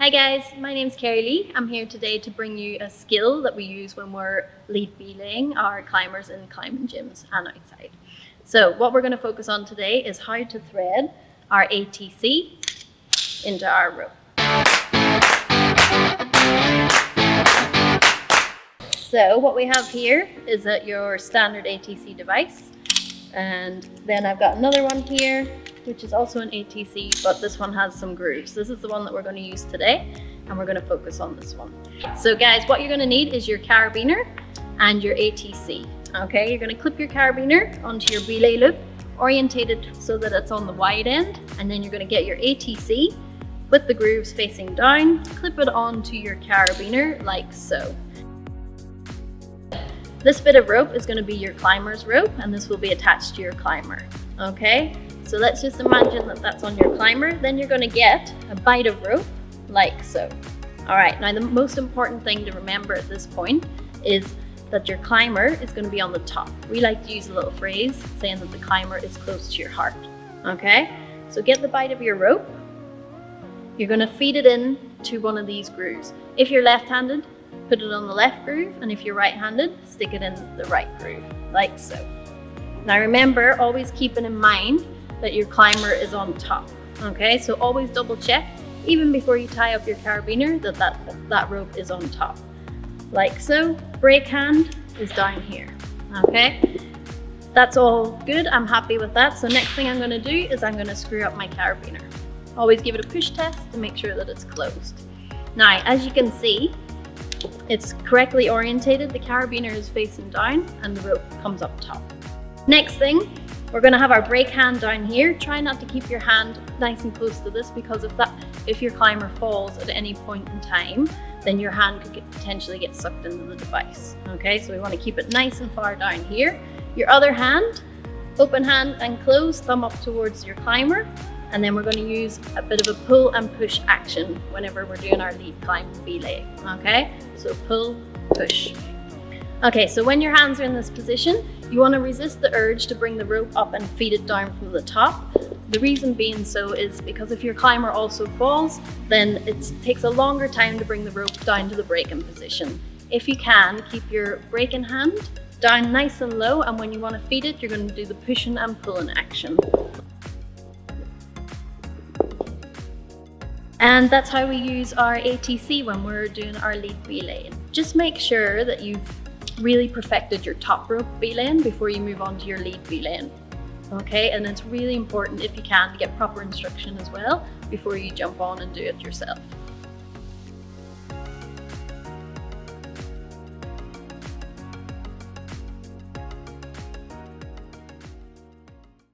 Hi guys, my name's Carrie Lee. I'm here today to bring you a skill that we use when we're lead belaying our climbers in climbing gyms and outside. So what we're going to focus on today is how to thread our ATC into our rope. So what we have here is your standard ATC device, and then I've got another one here which is also an ATC, but this one has some grooves. This is the one that we're going to use today, and we're going to focus on this one. So guys, what you're going to need is your carabiner and your ATC. Okay, you're going to clip your carabiner onto your belay loop, orientated so that it's on the wide end, and then you're going to get your ATC with the grooves facing down, clip it onto your carabiner like so. This bit of rope is going to be your climber's rope, and this will be attached to your climber. Okay, so let's just imagine that that's on your climber. Then you're going to get a bight of rope like so. All right, now the most important thing to remember at this point is that your climber is going to be on the top. We like to use a little phrase saying that the climber is close to your heart. Okay, so get the bight of your rope. You're going to feed it in to one of these grooves. If you're left-handed, put it on the left groove, and if you're right-handed, stick it in the right groove, like so. Now remember, always keeping in mind that your climber is on top, okay? So always double check, even before you tie up your carabiner, that rope is on top, like so. Brake hand is down here, okay? That's all good, I'm happy with that. So next thing I'm gonna do is I'm gonna screw up my carabiner. Always give it a push test to make sure that it's closed. Now, as you can see, it's correctly orientated. The carabiner is facing down and the rope comes up top. Next thing, we're going to have our brake hand down here. Try not to keep your hand nice and close to this, because if your climber falls at any point in time, then your hand could potentially get sucked into the device. Okay, so we want to keep it nice and far down here. Your other hand, open hand and close, thumb up towards your climber. And then we're going to use a bit of a pull and push action whenever we're doing our lead climb belay. Okay, so pull, push. Okay, so when your hands are in this position, you want to resist the urge to bring the rope up and feed it down from the top. The reason being so is because if your climber also falls, then it takes a longer time to bring the rope down to the braking position. If you can, keep your braking hand down nice and low, and when you want to feed it, you're going to do the pushing and pulling action. And that's how we use our ATC when we're doing our lead belaying. Just make sure that you've really perfected your top rope belaying before you move on to your lead belaying. Okay, and it's really important, if you can, to get proper instruction as well before you jump on and do it yourself.